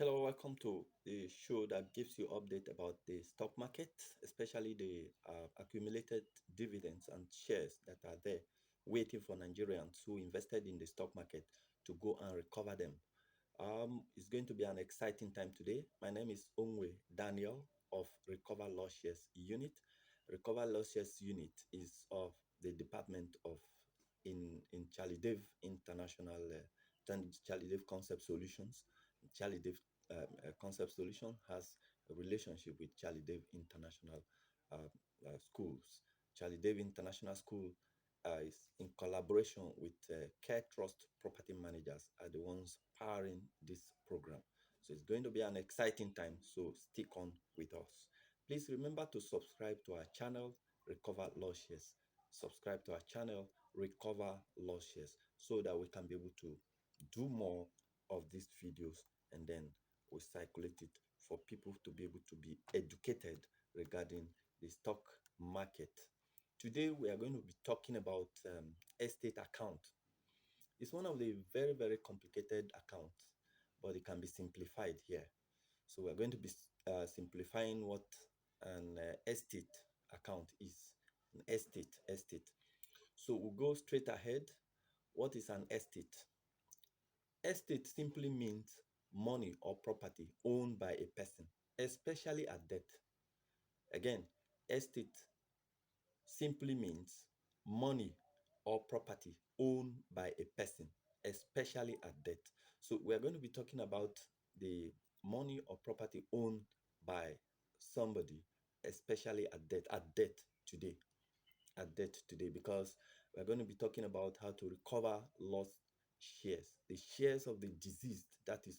Hello, welcome to the show that gives you update about the stock market, especially the accumulated dividends and shares that are there waiting for Nigerians who invested in the stock market to go and recover them. It's going to be an exciting time today. My name is Onwe Daniel of Recover Loss Shares Unit. Recover Loss Shares Unit is of the Department of in Charlie Dave International, Charlie Dave Concept Solutions. Charlie Dave Concept Solution has a relationship with Charlie Dave International schools. Charlie Dave International School is in collaboration with Care Trust Property Managers are the ones powering this program. So it's going to be an exciting time. So stick on with us. Please remember to subscribe to our channel, Recover Losses. Subscribe to our channel, Recover Losses, so that we can be able to do more of these videos and then we circulate it for people to be able to be educated regarding the stock market. Today, we are going to be talking about estate account. It's one of the very, very complicated accounts, but it can be simplified here. So we're going to be simplifying what an estate account is. An estate. So we'll go straight ahead. What is an estate? Estate simply means money or property owned by a person, especially at death. Again, estate simply means money or property owned by a person, especially at death. So we're going to be talking about the money or property owned by somebody, especially at death today, because we're going to be talking about how to recover lost shares, the shares of the deceased. That is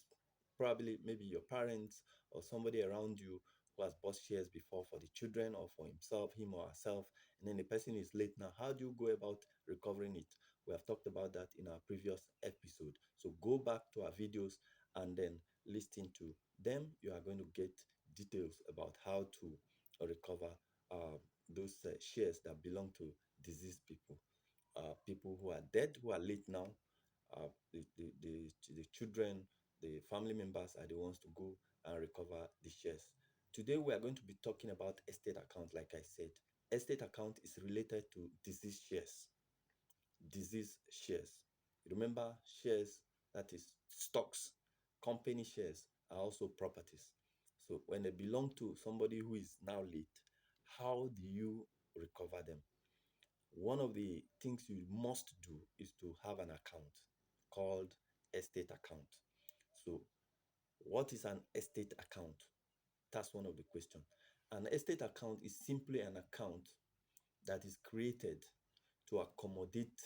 probably maybe your parents or somebody around you who has bought shares before for the children or for himself, him or herself, and then the person is late now. How do you go about recovering it? We have talked about that in our previous episode. So go back to our videos and then listen to them. You are going to get details about how to recover uh, those shares that belong to deceased people, people who are dead, who are late now. The children, the family members are the ones to go and recover the shares. Today, we are going to be talking about estate account. Like I said, estate account is related to deceased shares. Disease shares. Remember, shares, that is stocks, company shares are also properties. So when they belong to somebody who is now late, how do you recover them? One of the things you must do is to have an account called estate account. So, what is an estate account? That's one of the questions. An estate account is simply an account that is created to accommodate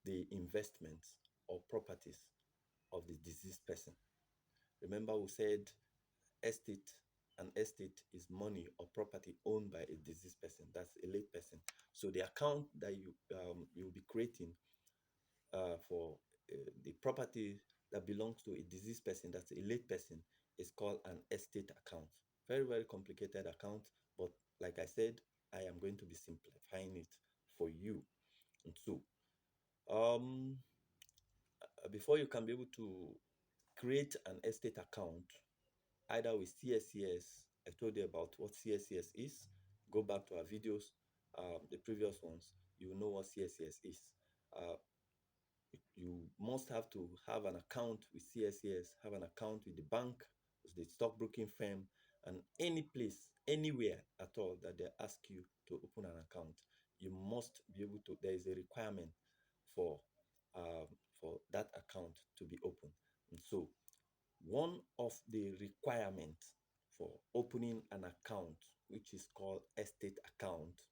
the investments or properties of the deceased person. Remember, we said estate an estate is money or property owned by a deceased person. That's a late person. So the account that you'll be creating for the property that belongs to a deceased person, that's a late person, is called an estate account. Very, very complicated account, but like I said, I am going to be simplifying it for you. And so, um, before you can be able to create an estate account, either with CSCS, I told you about what CSCS is. Go back to our videos, the previous ones, you know what CSCS is. Uh, you must have to have an account with CSCS, have an account with the bank, with the stockbroking firm, and any place, anywhere at all that they ask you to open an account, you must be able to. There is a requirement for um, for that account to be open. And so, one of the requirements for opening an account, which is called estate account,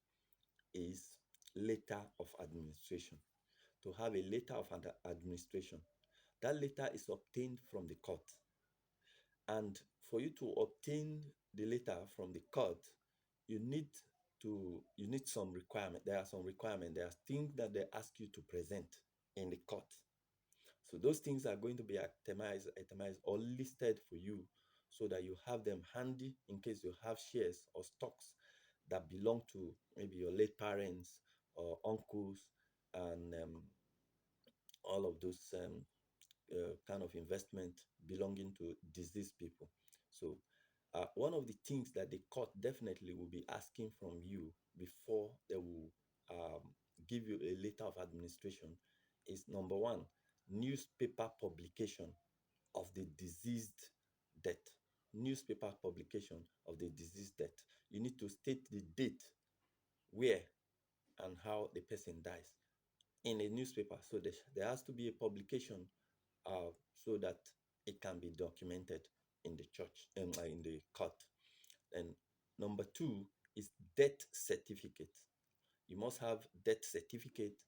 is letter of administration. To have a letter of administration. That letter is obtained from the court. And for you to obtain the letter from the court, you need you need some requirement. There are some requirements. There are things that they ask you to present in the court. So those things are going to be itemized or listed for you so that you have them handy in case you have shares or stocks that belong to maybe your late parents or uncles and all of those kind of investment belonging to deceased people. So, one of the things that the court definitely will be asking from you before they will um, give you a letter of administration is number one, newspaper publication of the deceased death. Newspaper publication of the deceased death. You need to state the date, where, and how the person dies in a newspaper. So there has to be a publication so that it can be documented in the church and in the court. And number two is death certificate. You must have death certificate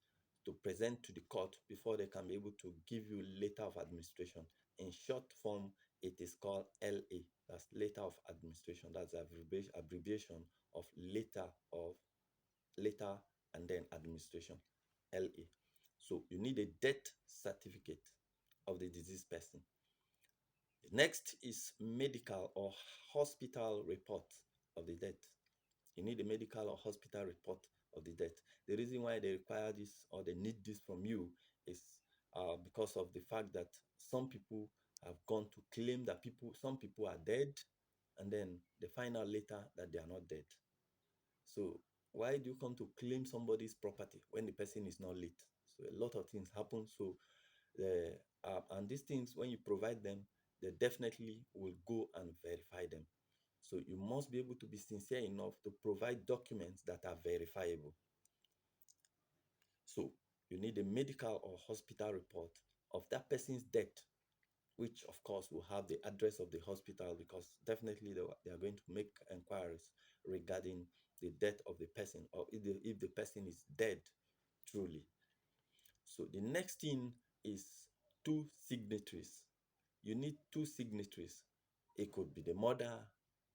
to present to the court before they can be able to give you letter of administration. In short form, it is called LA. That's letter of administration. That's the abbreviation of letter of letter and then administration. LA. So you need a death certificate of the deceased person. Next is medical or hospital report of the death. You need a medical or hospital report of the death. The reason why they require this or they need this from you is because of the fact that some people have gone to claim that some people are dead, and then they find out later that they are not dead. So why do you come to claim somebody's property when the person is not late? So a lot of things happen. So and these things, when you provide them, they definitely will go and verify them. So you must be able to be sincere enough to provide documents that are verifiable. So you need a medical or hospital report of that person's death, which of course will have the address of the hospital, because definitely they are going to make inquiries regarding the death of the person, or if the person is dead truly. So the next thing is two signatories. You need two signatories. It could be the mother,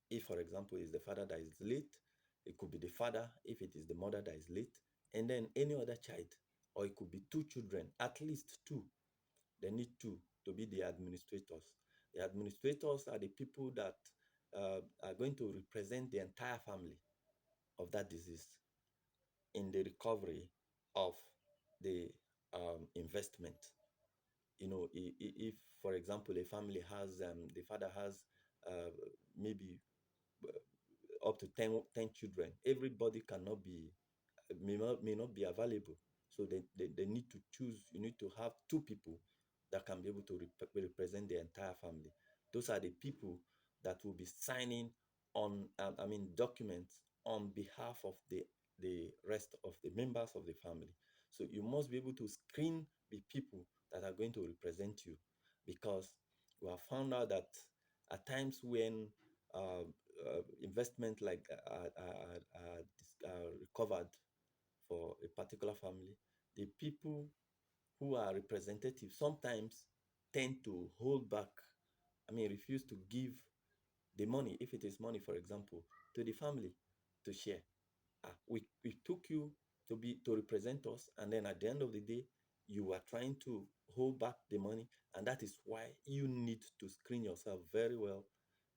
if, for example, it's the father that is late. It could be the father, if it is the mother that is late. And then any other child, or it could be two children, at least two. They need two to be the administrators. The administrators are the people that are going to represent the entire family of that disease in the recovery of the investment. You know, if, for example, a family has the father has maybe up to 10 children, everybody cannot be may not be available. So they need to choose. You need to have two people that can be able to represent the entire family. Those are the people that will be signing on, documents on behalf of the rest of the members of the family. So you must be able to screen the people that are going to represent you, because we have found out that at times when investment like recovered for a particular family, the people who are representatives sometimes tend to hold back, refuse to give the money, if it is money, for example, to the family to share. We took you to represent us, and then at the end of the day, you are trying to hold back the money, and that is why you need to screen yourself very well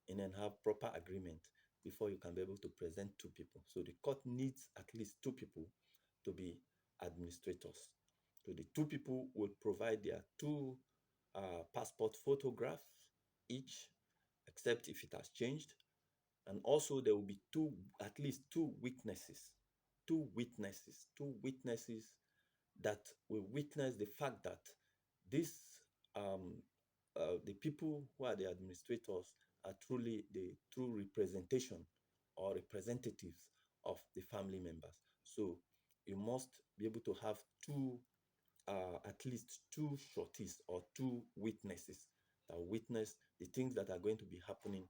and then have proper agreement before you can be able to present two people. So the court needs at least two people to be administrators. So the two people will provide their two passport photographs each, except if it has changed. And also there will be at least two witnesses that will witness the fact that this um, the people who are the administrators are truly the true representation or representatives of the family members. So you must be able to have at least two shorties or two witnesses that witness the things that are going to be happening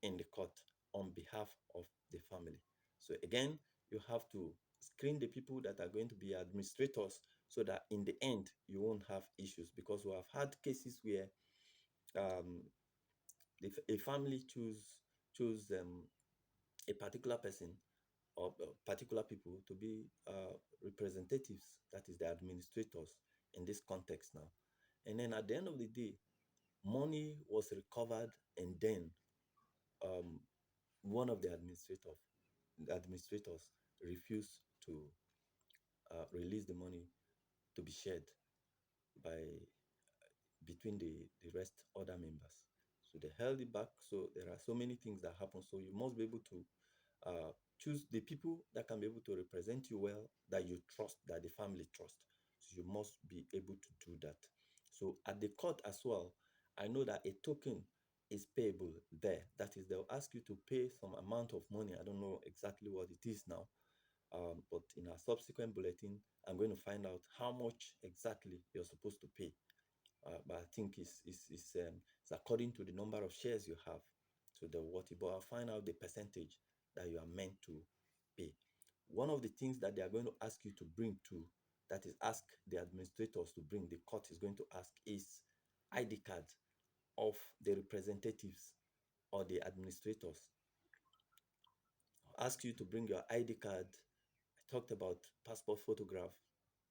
in the court on behalf of the family. So again, you have to screen the people that are going to be administrators so that in the end you won't have issues, because we have had cases where um, if a family choose a particular person or particular people to be representatives, that is the administrators in this context now. And then at the end of the day, money was recovered, and then um, one of the administrators refused to release the money to be shared by between the rest other members. So they held it back. So there are so many things that happen. So you must be able to uh, choose the people that can be able to represent you well, that you trust, that the family trust. So you must be able to do that. So at the court as well, I know that a token is payable there. That is, they'll ask you to pay some amount of money. I don't know exactly what it is now, but in our subsequent bulletin, I'm going to find out how much exactly you're supposed to pay. But I think it's according to the number of shares you have. So the what, but I'll find out the percentage that you are meant to pay. One of the things that they are going to ask you to bring to, that is, ask the administrators to bring, the court is going to ask, is ID card of the representatives or the administrators. Ask you to bring your ID card. I talked about passport photograph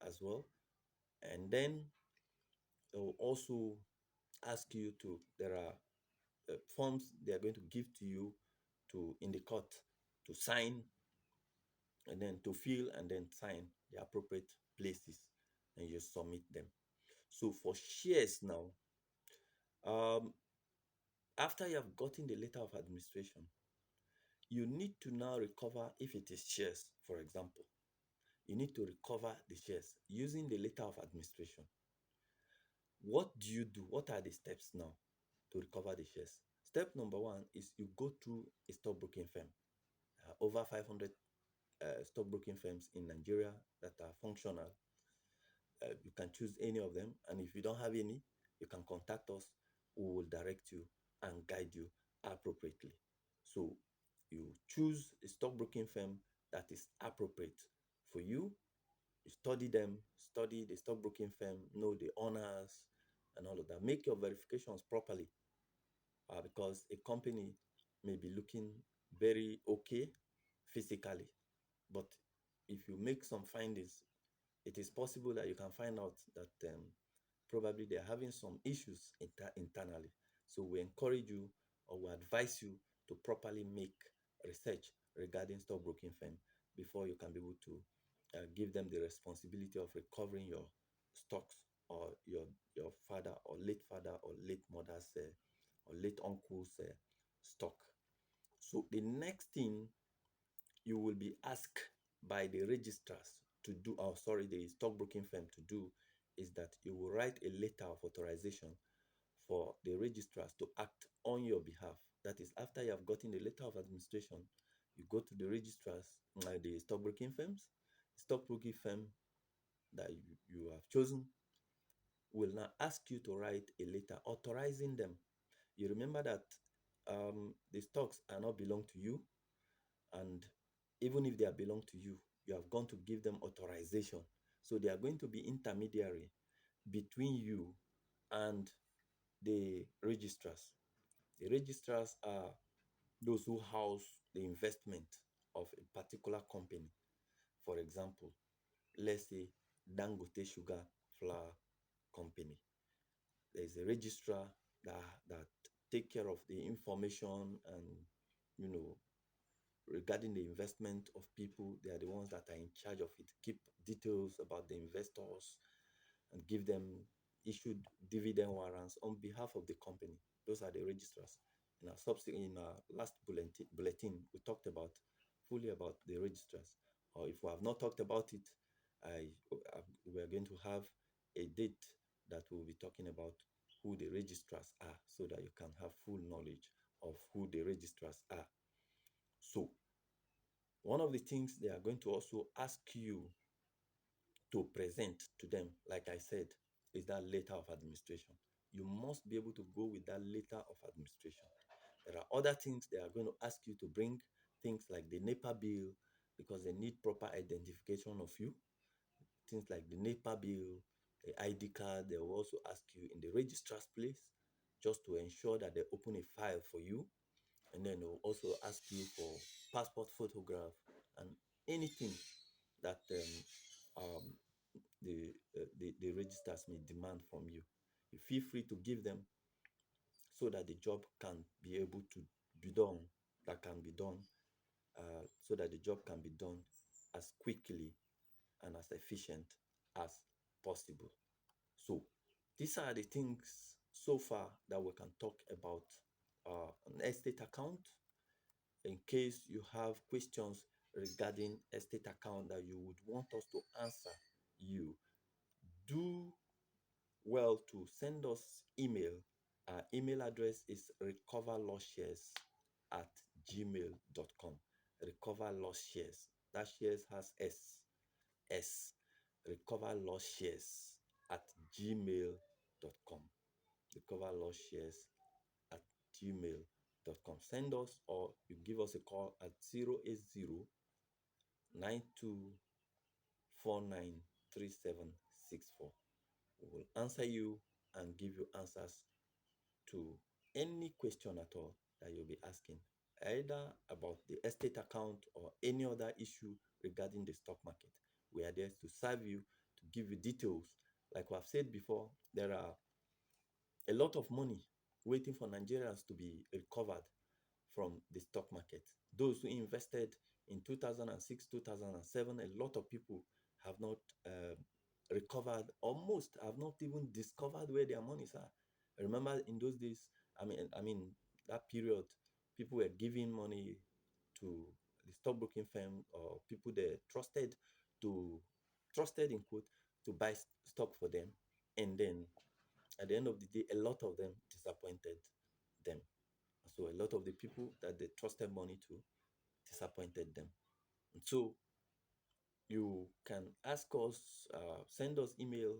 as well. And then they will also ask you to, there are forms they are going to give to you to in the court to sign, and then to fill and then sign the appropriate places, and you submit them. So for shares now, um, after you have gotten the letter of administration, you need to now recover, if it is shares, for example, you need to recover the shares using the letter of administration. What do you do? What are the steps now to recover the shares? Step number one is you go through a stockbroking firm. Over 500 stockbroking firms in Nigeria that are functional. You can choose any of them, and if you don't have any, you can contact us. We will direct you and guide you appropriately. So you choose a stockbroking firm that is appropriate for you. You study them, study the stockbroking firm, know the owners, and all of that. Make your verifications properly, because a company may be looking very okay physically, but if you make some findings, it is possible that you can find out that probably they're having some issues internally. So we encourage you, or we advise you, to properly make research regarding stockbroking firm before you can be able to give them the responsibility of recovering your stocks, or your father or late father or late mother's or late uncle's stock. So the next thing you will be asked by the registrars to do, or sorry, the stockbroking firm to do, is that you will write a letter of authorization for the registrars to act on your behalf. That is, after you have gotten the letter of administration, you go to the registrars, the stockbroking firms. The stockbroking firm that you have chosen will now ask you to write a letter authorizing them. You remember that the stocks are not belong to you, and even if they are belong to you, you have gone to give them authorization. So they are going to be intermediary between you and the registrars. The registrars are those who house the investment of a particular company. For example, let's say Dangote Sugar Flour Company. There is a registrar that take care of the information, and you know regarding the investment of people. They are the ones that are in charge of it, keep details about the investors, and give them issued dividend warrants on behalf of the company. Those are the registrars. In our last bulletin, we talked about fully about the registrars. Or if we have not talked about it, we are going to have a date that we'll be talking about who the registrars are, so that you can have full knowledge of who the registrars are. So one of the things they are going to also ask you to present to them, like I said, is that letter of administration. You must be able to go with that letter of administration. There are other things they are going to ask you to bring, things like the NEPA bill, because they need proper identification of you. Things like the NEPA bill, the ID card, they will also ask you in the registrar's place, just to ensure that they open a file for you. And then they'll also ask you for passport photograph and anything that the registers may demand from you. You feel free to give them, so that the job can be able to be done, that can be done, so that the job can be done as quickly and as efficient as possible. So These are the things so far that we can talk about an estate account. In case you have questions regarding estate account that you would want us to answer you, do well to send us email. Our email address is recoverlossshares at gmail.com. Recover That shares has S. Recoverlossshares at gmail.com. Recoverlossshares at gmail.com. Send us or you give us a call at 080 92493764. We will answer you and give you answers to any question at all that you'll be asking, either about the estate account or any other issue regarding the stock market. We are there to serve you, to give you details. Like we have said before, there are a lot of money waiting for Nigerians to be recovered from the stock market. Those who invested in 2006, 2007, a lot of people have not recovered, or most have not even discovered where their monies are. I remember in those days, I mean that period, people were giving money to the stockbroking firm or people they to trusted in quote to buy stock for them, and then at the end of the day, a lot of them disappointed them. So a lot of the people that they trusted money to disappointed them. And so you can ask us, send us email.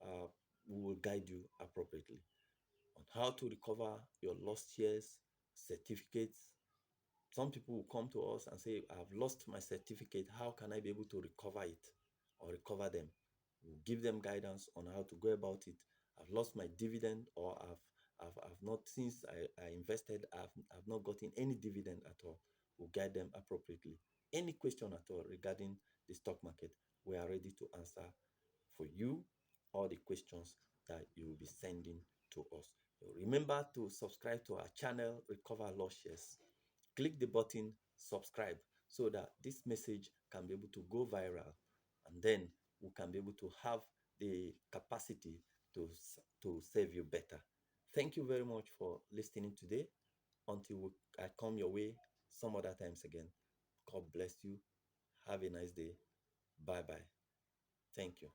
Uh, we will guide you appropriately on how to recover your lost shares, certificates. Some people will come to us and say, I've lost my certificate. How can I be able to recover it or recover them? We'll give them guidance on how to go about it. I've lost my dividend, or I've not, since I invested, I've not gotten any dividend at all. We'll guide them appropriately. Any question at all regarding the stock market, we are ready to answer for you all the questions that you will be sending to us. So remember to subscribe to our channel, Recover Lost Shares. Click the button subscribe so that this message can be able to go viral, and then we can be able to have the capacity to serve you better. Thank you very much for listening today. Until I come your way some other times again. God bless you. Have a nice day. Bye bye. Thank you.